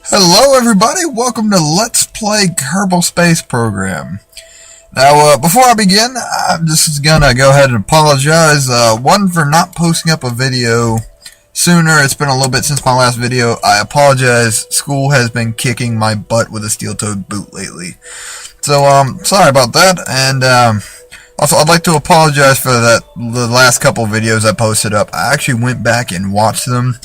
Hello everybody, welcome to Let's Play Kerbal Space Program. Now, before I begin, I'm just gonna go ahead and apologize, one, for not posting up a video sooner. It's been a little bit since my last video. I apologize, school has been kicking my butt with a steel-toed boot lately. So, sorry about that, and, also, I'd like to apologize for the last couple videos I posted up. I actually went back and watched them.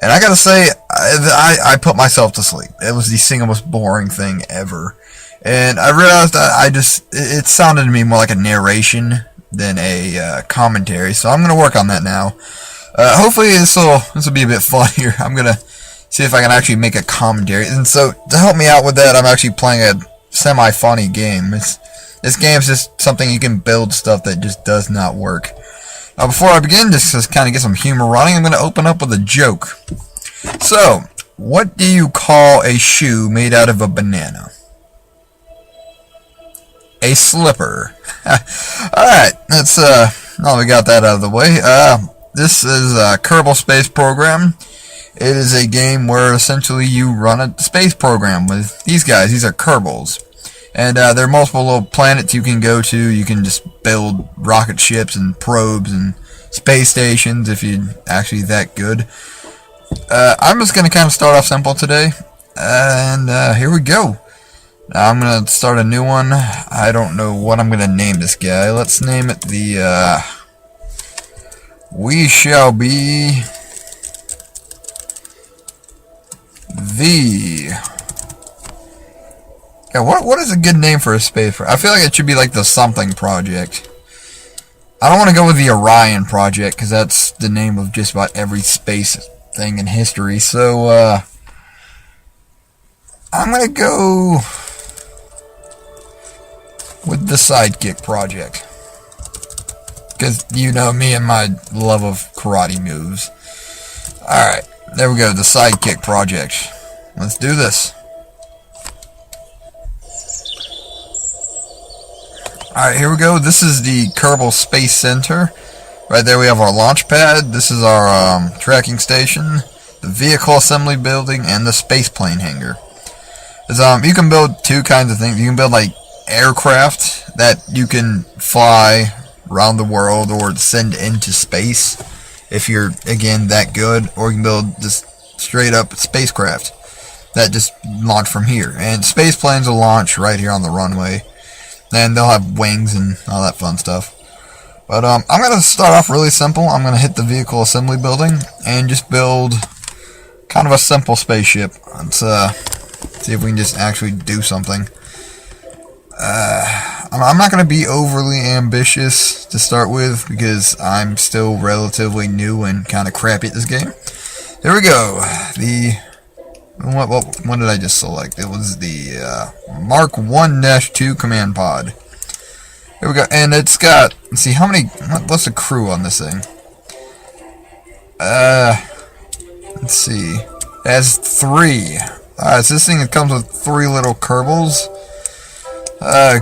And I gotta say, I put myself to sleep. It was the single most boring thing ever. And I realized it sounded to me more like a narration than a commentary. So I'm gonna work on that now. Hopefully this will be a bit funnier. I'm gonna see if I can actually make a commentary. And so to help me out with that, I'm actually playing a semi-funny game. This game's just something you can build stuff that just does not work. Before I begin, just to kind of get some humor running, I'm going to open up with a joke. So, what do you call a shoe made out of a banana? A slipper. Alright, that's, now we got that out of the way. This is a Kerbal Space Program. It is a game where essentially you run a space program with these guys. These are Kerbals. And there are multiple little planets you can go to. You can just build rocket ships and probes and space stations if you're actually that good. I'm just going to kind of start off simple today. And here we go. Now I'm going to start a new one. I don't know what I'm going to name this guy. Let's name it the... we shall be... the... Yeah, what is a good name for a space project? I feel like it should be like the something project. I don't want to go with the Orion project, because that's the name of just about every space thing in history. So, I'm going to go with the Sidekick project. Because you know me and my love of karate moves. Alright, there we go, the Sidekick project. Let's do this. Alright, here we go. This is the Kerbal Space Center. Right there we have our launch pad. This is our tracking station, the vehicle assembly building, and the space plane hangar. You can build two kinds of things. You can build like aircraft that you can fly around the world or send into space if you're, again, that good. Or you can build just straight up spacecraft that just launch from here. And space planes will launch right here on the runway. And they'll have wings and all that fun stuff. But I'm going to start off really simple. I'm going to hit the vehicle assembly building and just build kind of a simple spaceship. Let's see if we can just actually do something. I'm not going to be overly ambitious to start with because I'm still relatively new and kind of crappy at this game. There we go. What did I just select? It was the Mark 1-2 command pod. Here we go, and it's got, let's see, what's the crew on this thing? Let's see, it has 3. Alright, so this thing comes with 3 little Kerbals.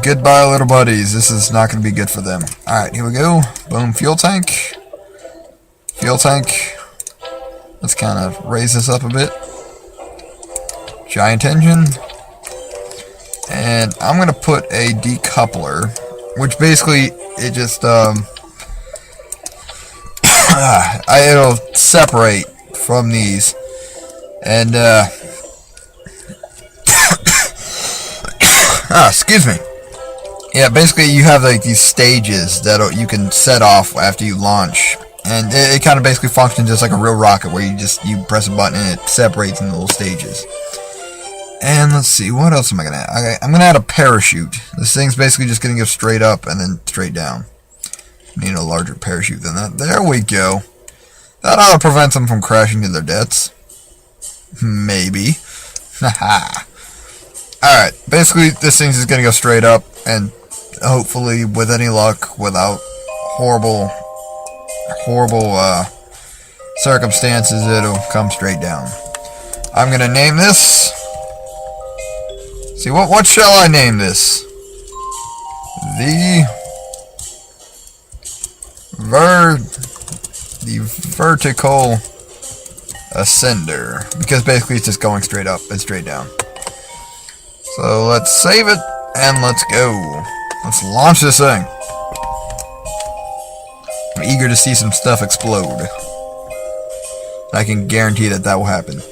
Goodbye little buddies, this is not going to be good for them. Alright, here we go, boom, fuel tank. Fuel tank. Let's kind of raise this up a bit. Giant engine, and I'm gonna put a decoupler, which basically it just it'll separate from these, and excuse me. Yeah, basically you have like these stages that you can set off after you launch, and it kind of basically functions just like a real rocket, where you press a button and it separates into little stages. And let's see, what else am I going to add? Okay, I'm going to add a parachute. This thing's basically just going to go straight up and then straight down. Need a larger parachute than that. There we go. That ought to prevent them from crashing to their deaths. Maybe. Haha. Alright, basically this thing's just going to go straight up, and hopefully, with any luck, without horrible circumstances, it'll come straight down. I'm going to name this... See, what shall I name this? The vertical Ascender, because basically it's just going straight up and straight down. So let's save it and let's go. Let's launch this thing. I'm eager to see some stuff explode. I can guarantee that will happen.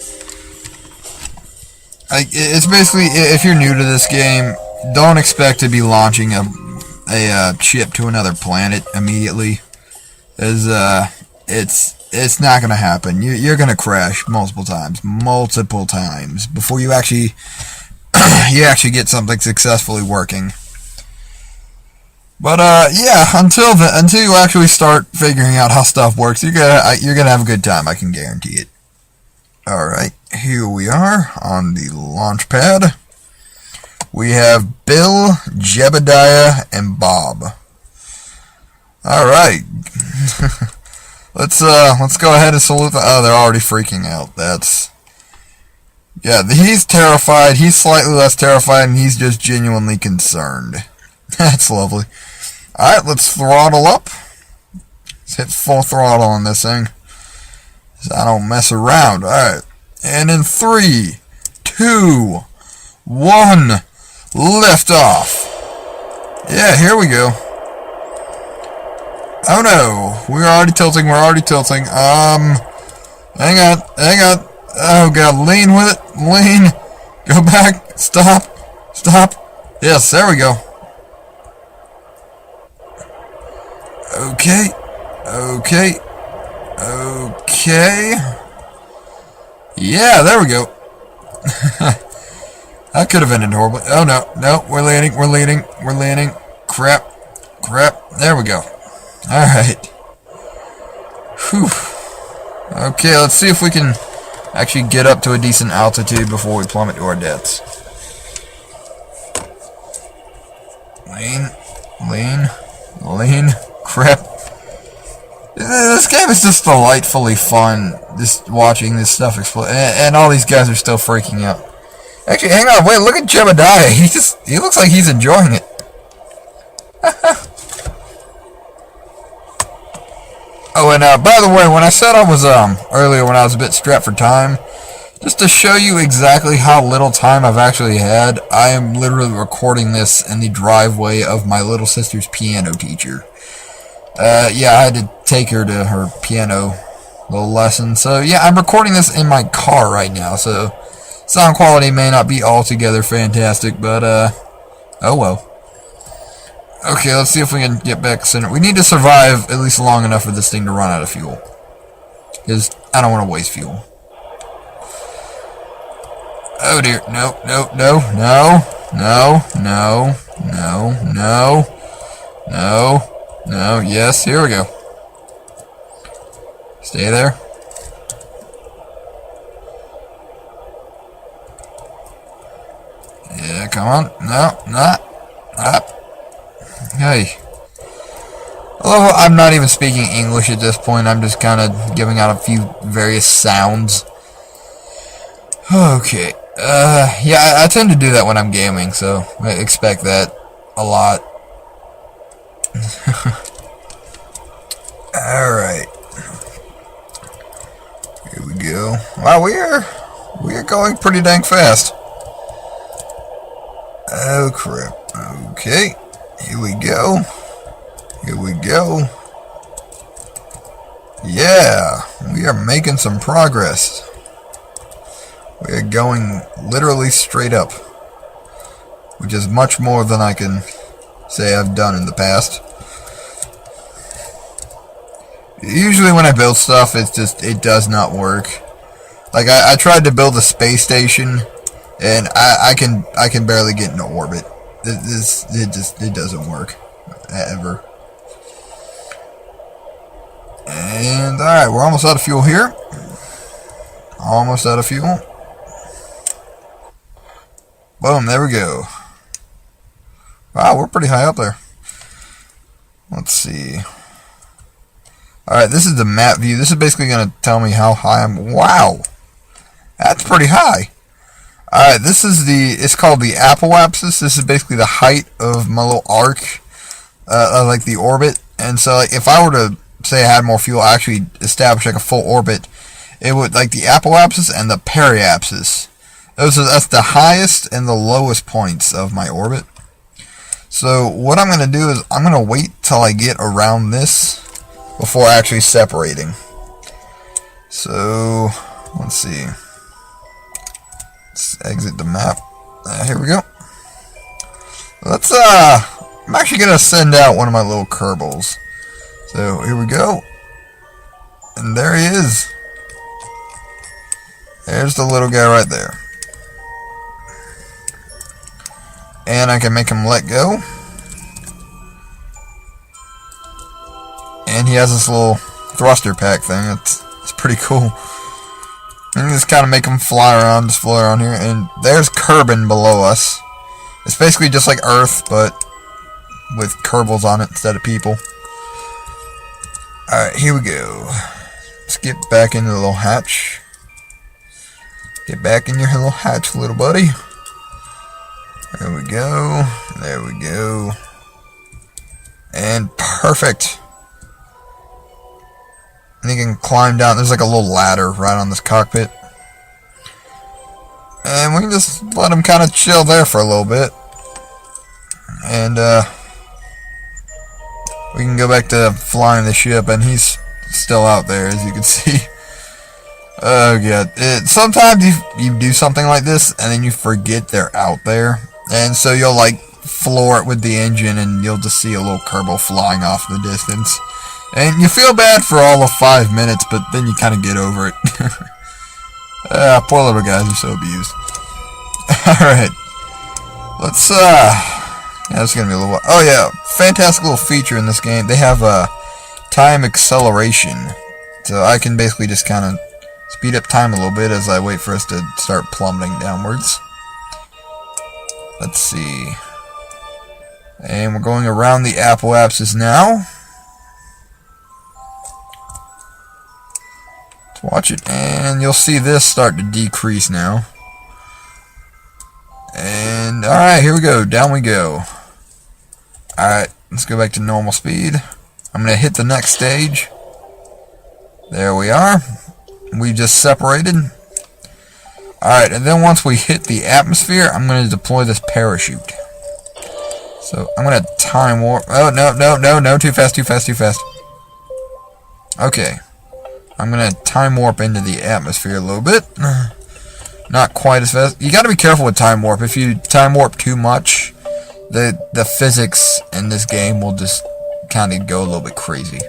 It's basically, if you're new to this game, don't expect to be launching a ship to another planet immediately. It's not gonna happen. You're gonna crash multiple times before you actually get something successfully working. But yeah, until you actually start figuring out how stuff works, you're gonna have a good time. I can guarantee it. All right, here we are on the launch pad. We have Bill, Jebediah, and Bob. All right, let's go ahead and salute the. Oh, they're already freaking out. Yeah, he's terrified. He's slightly less terrified, and he's just genuinely concerned. That's lovely. Alright, let's throttle up. Let's hit full throttle on this thing, so I don't mess around. Alright. And in 3, 2, 1, lift off. Yeah, here we go. Oh no, we're already tilting. Hang on. Oh god, lean with it. Lean. Go back. Stop. Yes, there we go. Okay. Yeah, there we go. That could have ended horribly. Oh no, we're landing. Crap. There we go. Alright. Whew. Okay, let's see if we can actually get up to a decent altitude before we plummet to our deaths. Lean. Crap. This game is just delightfully fun, just watching this stuff explode. And all these guys are still freaking out. Actually, hang on, wait, look at Jebediah. He looks like he's enjoying it. Oh, and by the way, when I said I was, earlier when I was a bit strapped for time, just to show you exactly how little time I've actually had, I am literally recording this in the driveway of my little sister's piano teacher. Yeah, I had to take her to her piano little lesson. So, yeah, I'm recording this in my car right now, so sound quality may not be altogether fantastic, but, oh well. Okay, let's see if we can get back center. We need to survive at least long enough for this thing to run out of fuel, because I don't want to waste fuel. Oh dear, no. Yes, here we go. Stay there. Yeah, come on. No, not up. Hey. Although I'm not even speaking English at this point, I'm just kind of giving out a few various sounds. Okay. Yeah, I tend to do that when I'm gaming, so I expect that a lot. Alright. Here we go. Wow, we are going pretty dang fast. Oh crap. Okay. Here we go. Yeah, we are making some progress. We are going literally straight up, which is much more than I can say I've done in the past. Usually when I build stuff, it does not work. Like I tried to build a space station, and I can barely get into orbit. It doesn't work ever. And alright, we're almost out of fuel here. Almost out of fuel. Boom, there we go. Wow, we're pretty high up there. Let's see. Alright, this is the map view. This is basically going to tell me how high I'm... Wow! That's pretty high. Alright, this is it's called the apoapsis. This is basically the height of my little arc, like the orbit. And so, like, if I were to say I had more fuel, I actually establish like a full orbit, it would, like the apoapsis and the periapsis. That's the highest and the lowest points of my orbit. So what I'm going to do is I'm going to wait till I get around this before actually separating. So let's see. Let's exit the map. Here we go. Let's I'm actually going to send out one of my little Kerbals. So here we go. And there he is. There's the little guy right there. And I can make him let go. And he has this little thruster pack thing. It's pretty cool. And just kind of make him fly around, just float around here. And there's Kerbal below us. It's basically just like Earth, but with Kerbals on it instead of people. Alright, here we go. Let's get back into the little hatch. Get back in your little hatch, little buddy. There we go. There we go. And perfect. And you can climb down. There's like a little ladder right on this cockpit. And we can just let him kind of chill there for a little bit. And we can go back to flying the ship, and he's still out there, as you can see. Oh god. Sometimes you do something like this, and then you forget they're out there. And so you'll like floor it with the engine, and you'll just see a little Kerbal flying off in the distance. And you feel bad for all of 5 minutes, but then you kind of get over it. Poor little guys are so abused. Alright. Let's, yeah, it's gonna be a little while. Oh yeah, fantastic little feature in this game. They have time acceleration. So I can basically just kind of speed up time a little bit as I wait for us to start plummeting downwards. Let's see. And we're going around the apoapsis now. Let's watch it, and you'll see this start to decrease now. And alright, here we go. Down we go. Alright, let's go back to normal speed. I'm going to hit the next stage. There we are. We just separated. Alright, and then once we hit the atmosphere, I'm going to deploy this parachute. So, I'm going to time warp. Oh, no, too fast. Okay. I'm going to time warp into the atmosphere a little bit. Not quite as fast. You got to be careful with time warp. If you time warp too much, the physics in this game will just kind of go a little bit crazy.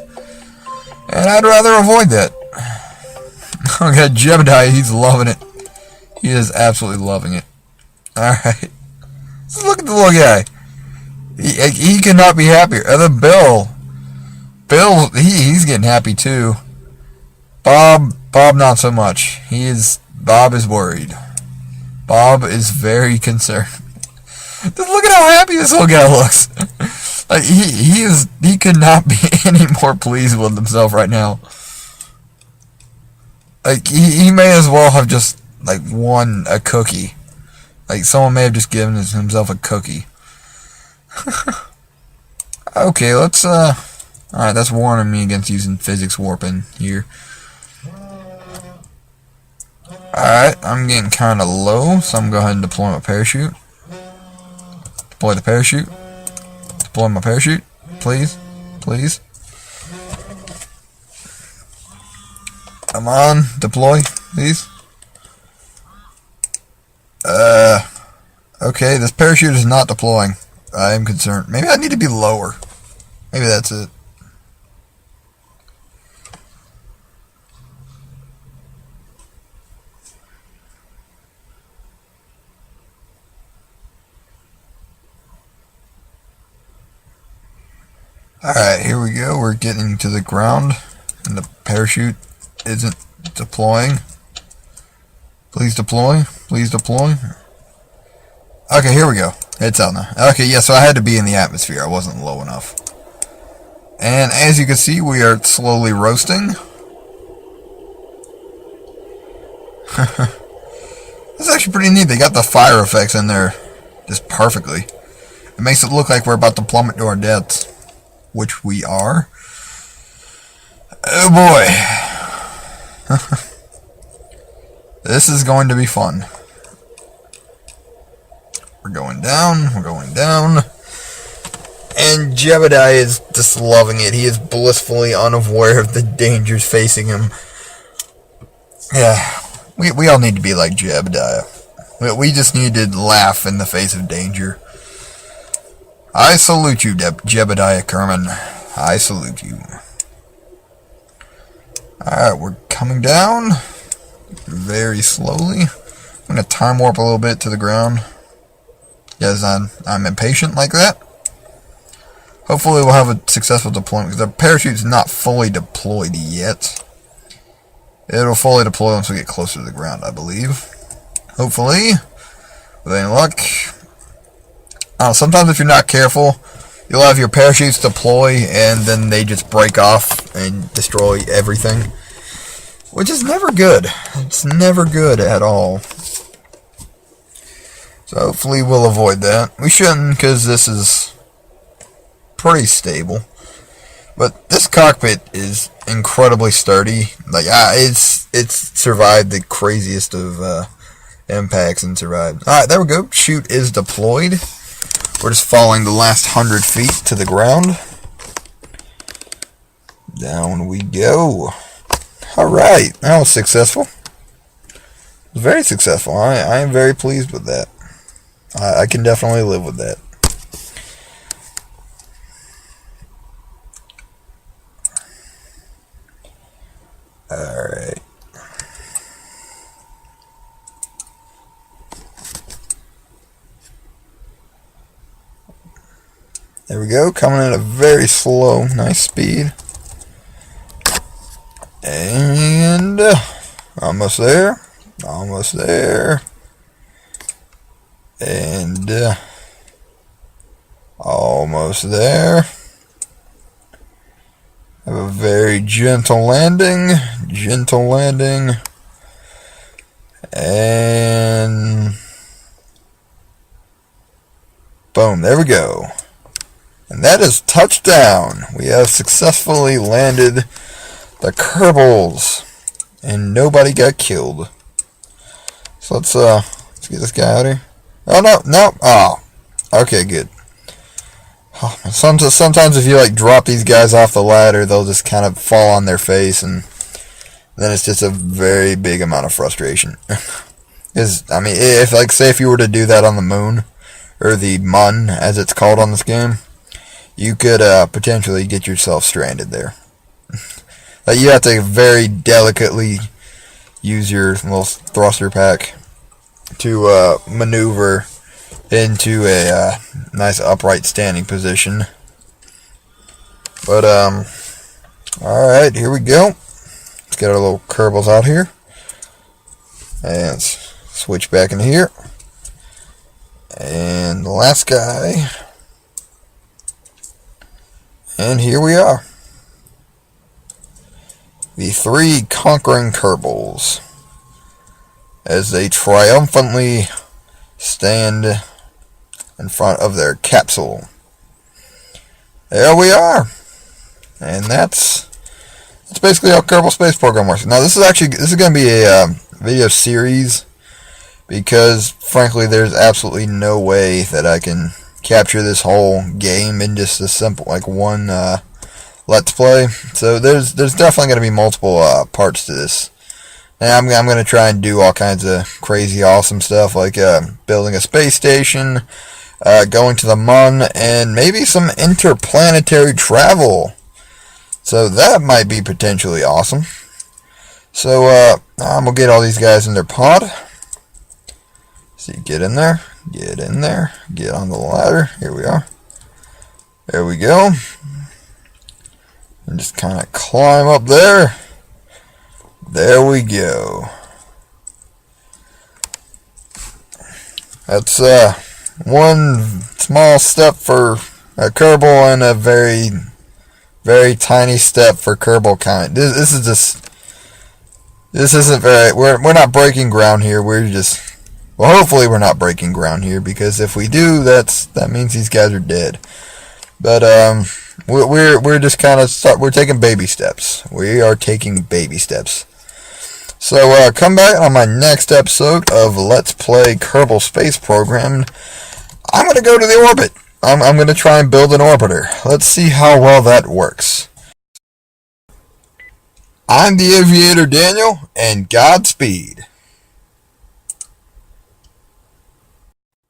And I'd rather avoid that. Okay, Gemini, he's loving it. He is absolutely loving it. Alright. Look at the little guy. He cannot be happier. And then Bill, he's getting happy too. Bob not so much. Bob is worried. Bob is very concerned. Just look at how happy this little guy looks. Like he could not be any more pleased with himself right now. Like he may as well have just like won a cookie. Like someone may have just given himself a cookie. Okay, let's alright, that's warning me against using physics warping here. Alright, I'm getting kinda low, so I'm gonna go ahead and deploy my parachute. Deploy the parachute. Deploy my parachute. Please. Come on, deploy, please. Okay, this parachute is not deploying. I am concerned. Maybe I need to be lower. Maybe that's it. Alright, here we go. We're getting to the ground, and the parachute isn't deploying. Please deploy. Okay, here we go. It's out now. Okay, yeah, so I had to be in the atmosphere. I wasn't low enough. And as you can see, we are slowly roasting. That's actually pretty neat. They got the fire effects in there just perfectly. It makes it look like we're about to plummet to our deaths. Which we are. Oh boy. This is going to be fun. We're going down. We're going down. And Jebediah is just loving it. He is blissfully unaware of the dangers facing him. Yeah, we all need to be like Jebediah. We just need to laugh in the face of danger. I salute you, Jebediah Kerman. I salute you. Alright, we're coming down very slowly. I'm going to time warp a little bit to the ground, because I'm impatient like that. Hopefully we'll have a successful deployment, because the parachute's not fully deployed yet. It'll fully deploy once we get closer to the ground, I believe. Hopefully, with any luck. Sometimes if you're not careful, you'll have your parachutes deploy, and then they just break off and destroy everything. Which is never good. It's never good at all. So hopefully we'll avoid that. We shouldn't, because this is pretty stable. But this cockpit is incredibly sturdy. Like, it's survived the craziest of impacts and survived. Alright, there we go. Chute is deployed. We're just following the last 100 feet to the ground. Down we go. Alright, that was successful. Very successful. I am very pleased with that. I can definitely live with that. Alright. There we go, coming at a very slow, nice speed. And almost there. Almost there. And almost there. Have a very gentle landing. Gentle landing. And boom, there we go. And that is touchdown. We have successfully landed the Kerbals, and nobody got killed. So let's get this guy out of here. Oh no. Oh, okay, good. Oh, sometimes if you like drop these guys off the ladder, they'll just kind of fall on their face, and then it's just a very big amount of frustration. I mean, if you were to do that on the moon, or the Mun as it's called on this game, you could potentially get yourself stranded there. Like, you have to very delicately use your little thruster pack to maneuver into a nice upright standing position. But alright, here we go. Let's get our little Kerbals out here. And let's switch back in here. And the last guy. And here we are. The three conquering Kerbals, as they triumphantly stand in front of their capsule. There we are. And that's basically how Kerbal Space Program works. Now this is going to be a video series, because frankly there's absolutely no way that I can capture this whole game in just a simple, like, one let's play. So there's definitely going to be multiple parts to this. And I'm going to try and do all kinds of crazy awesome stuff, like building a space station, going to the Mun, and maybe some interplanetary travel. So that might be potentially awesome. So I'm going to get all these guys in their pod. So you get in there, get on the ladder. Here we are. There we go. And just kind of climb up there. There we go. That's one small step for a Kerbal and a very, very tiny step for Kerbal kind. This isn't very. We're not breaking ground here. We're just. Well, hopefully we're not breaking ground here, because if we do, that means these guys are dead. But we're just kind of we're taking baby steps. We are taking baby steps. So come back on my next episode of Let's Play Kerbal Space Program. I'm going to go to the orbit. I'm going to try and build an orbiter. Let's see how well that works. I'm the Aviator Daniel, and Godspeed.